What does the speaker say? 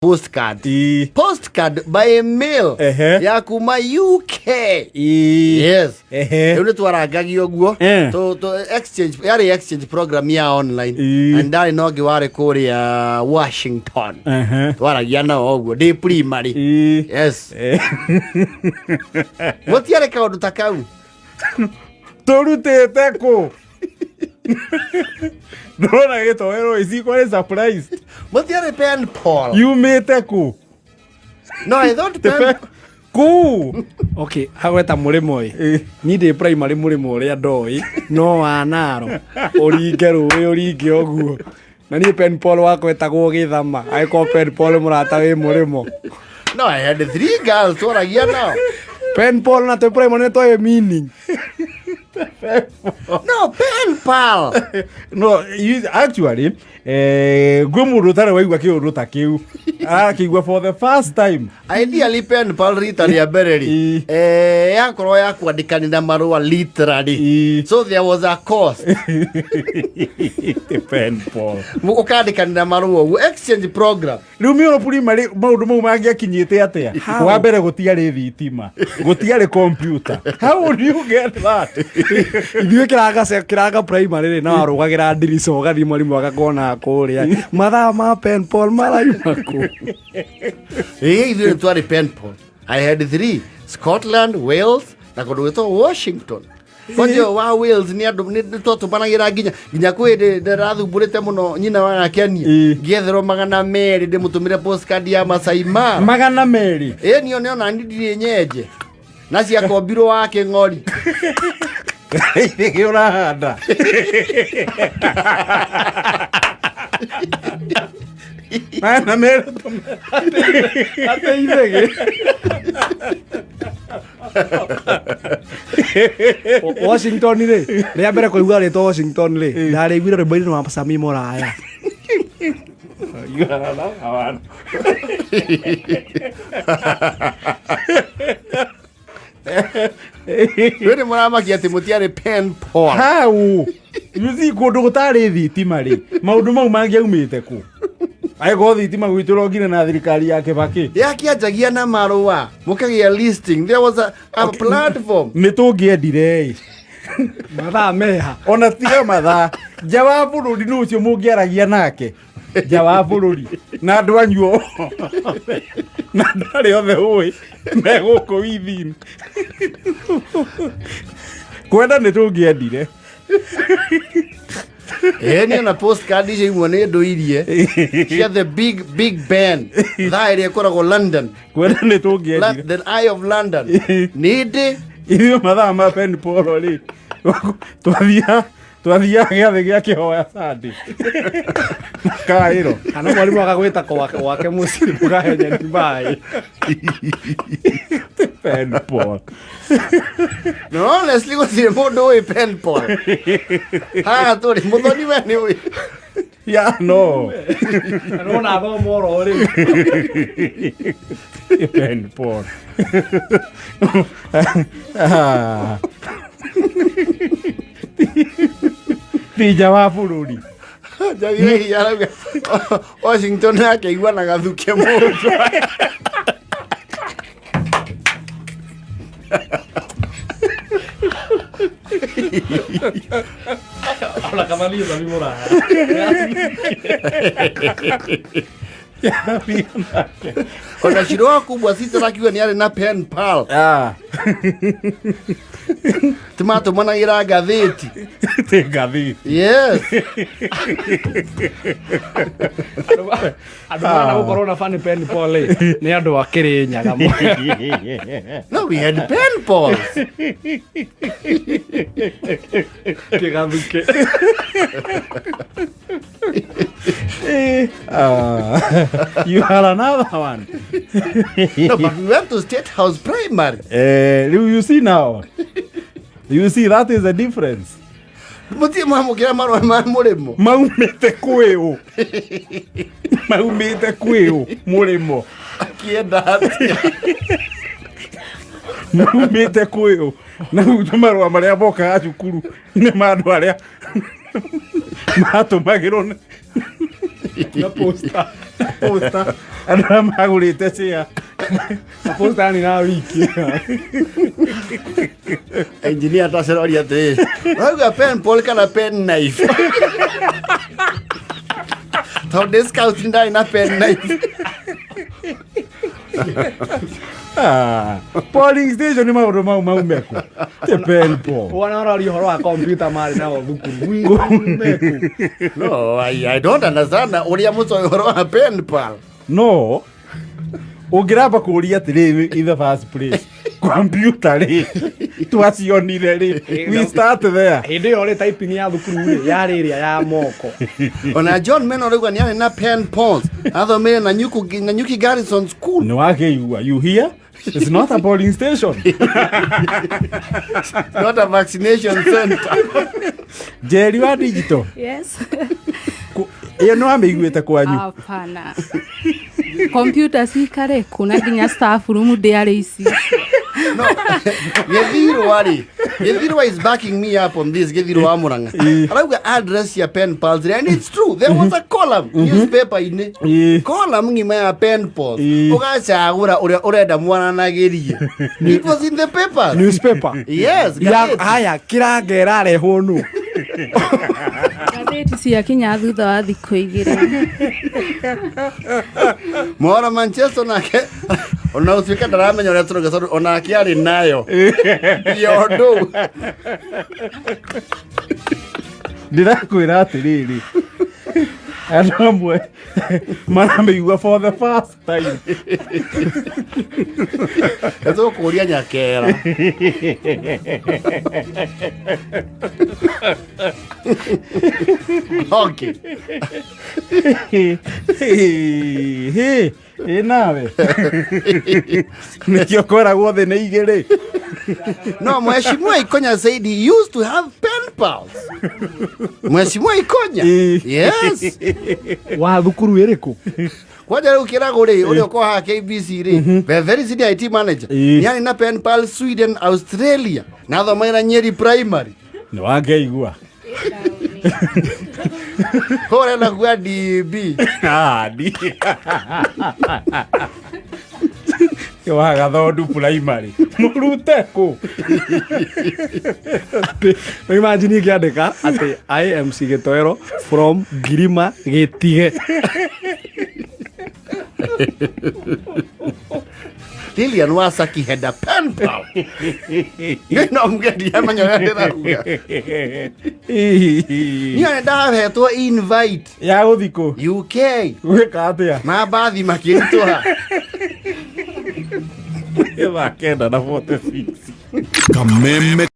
postcard. Postcard by mail. Ya kuma UK. Yes. Yule twarangagio guo. To exchange, yari exchange program ya online. And I know giware Korea Washington. Twaragia na oguo de primary. Yes. What yare ka undu takau? Torutete ko. Dona getoero isi kwa surprise. What yare pen Paul? You mete ko. No, I don't pen. Ku. Okay, haweta murimo ni de primary murimo ria ndoi no wanaro oringe ruwe oringe oguo na ni pen Paul wako etagwo githama I call pen Paul murata wi murimo. No, I had 3 girls twaragia now. Pen Paul na to primary to a meaning. No, pen pal. No, you actually gwemuru tare waigwa kiuru ta kiu akigwa for the first time. Ideally pen pal rita ria bereri yakoro ya kwandikani na marua literally. So there was a cost. Pen Paul ukandikani na marua exchange program. Riu mioro primary maundu mau mangiakinyite atia wa mbere gutiari thitima gutiari computer. How would you get that? Ithuĩ kĩraga primary na warũgagĩra ndirica ũgathiĩ mwarimũ agakona kũrĩa mathaa ma pen Paul marauma kũ. Ithuĩ twarĩ pen Paul. I had 3: Scotland, Wales na kũndũ gwĩtwo Washington. Kwanza wa Wales ni andu ni twatũmanagĩra nginya kwĩ ndĩrathumbũrĩte mũno nyina wa Kenya ngĩetherwo 200 ndĩmũtũmĩre postcard ya Masai Mara 200. Niyo na ndiri nyenje na cia kombirwo wa Kĩng'ori. Ithige urahanda. Mana mero ate ithige. Washington ri ria mbere kuigua ri to Washington ri ndari igwire rwimbo rwa Sami Moraya. Igara na awana. Wene mũramaki atĩ mũtiarĩ pen Paul. How? Yuzi kũndũ gũtarĩ thitima rĩ maũndũ mau mangiaumĩte kũ? Aigwo thitima gwitũrwo ngine na thirikari ya Kibaki yakĩanjagia na marũa mũkagĩa listing. There was a platform. nĩ tũngĩendire Mathaa meha ona tiga mathaa nja wa bũrũri nĩ ũcio mũngĩaragia nake nja wa bũrũri na andũ anyuo na ndarĩ othe ũĩ me gũkũ within kwenda nĩ tũngĩendire. Niyo na postcard icio imwe nĩ ndũirie cia the big Ben thaa ĩrĩa ĩkoragwo London. Kwenda nĩ tũngĩendire. The Eye of London. Nĩ ndĩ ithuĩ mathaa ma pen Paul rĩ twathiaga gĩathĩ gĩa kĩhoya Sunday kaĩro kana mwarimũ agagwĩta gwake mũciĩ mũkahe nyeni maĩ. Pen Paul. No, honestly gũtirĩ mũndũ ũĩ pen Paul. Haha tũrĩ mũthoni we nĩ ũĩ. Yeah, no. Nona thoma oro rĩ. Pen Paul. Tija wa bũrũri. Javi yarauga Washington akĩigua na gathuke mũndũ. Habla camalito Sami Moraya. Ona Shiro kubwa sisi rakiwa ni yale na pen pal. Tomato managĩra ngathĩti. Te ngathĩti. Yes. Andũ mana gũkorwo na fan pen Paul nĩ andũ akĩrĩ nyaga mũno. No, we had pen pals. Kĩgathuke. You had another one. No, but we went to State House Primary. You see now. You see that is the difference. Mutie mwamũkĩra marũa ma mũrĩmo. Maumĩte kwĩũ. Maumĩte kwĩũ mũrĩmo. Akĩenda atĩa. Maumĩte kwĩũ. Na marũa marĩa mokaga cukuru nĩ ma andũ arĩa matũmagĩrwo Na posta. Andå magå cia Na posta ni na wiki. Engineer taceroria atä rauga pen pal kana pen knife tondå discount ndarä na pen knife. polling station nä maå ndå mau maumeko te penpo Wana rori horo wa computer mari na thukuru. No, I don't understand å rä a må coä horo wa pen pal. no å ngä ramba kå ria atä rä in the first place computer rä twacionire rä we start there. Hĩndĩ ĩyo rĩ typing ya thukuru rĩ yarĩ ĩrĩa ya moko. Ona John Meno rauga nä arä na pen pals athomire na Nyuki Garrison School. nä wageigua you hear it's not a polling station. Not a vaccination center. Jerry wa digital Yes. ä yo nä wamä iguä kwanyu. Hapana. Computer cikare kuna nginya staff room ndĩarĩ ici. No, Githirwa is backing me up on this. Githirwa wa Murang'a arauga address ya pen pals and it's true, there was a column newspaper ini column ngima ya pen pals ugacagura ũrĩa ũrenda mwananagerie. It was in the papers. Newspaper. Yes, Ya haya kirangera arehwo nũ. Ngathĩti ciakinya thutha wa thikũ 2. Mwana Manchester nake ona utuika ndaramenya ũrĩa tũrauga onake arĩ nayo yondu ndĩrakwĩra atĩrĩrĩ andũ amwe maramĩigua for the first time. tũkũria nyakera. Okay. nawe nĩkĩo koragwo thĩ nĩ igĩrĩ. No, Mheshimiwa Ikonya said he used to have pen pals. Mheshimiwa Ikonya. Yes. Wa thukuru ĩrĩkũ? Kwaja rĩu kĩragũ rĩ ũrĩa ũkoha KBC rĩ the very senior IT manager nĩ arĩ na pen pal Sweden, Australia na athomaira Nyeri primary. nĩ wangeigua Hore na kwa DB. wagathondu primary mũrute kũ. Imagine ngĩandĩka atĩ IMC Gĩtoero from Ngirima Gĩtige. Lilian Wasaki had a pen pal. No mgeni amenya ũrĩa ndĩrauga. Niĩ ndahetwo invite ya gũthiĩ kũ UK gwĩka atĩa na bathi makĩrutwa ĩthaa 9:46. Kameme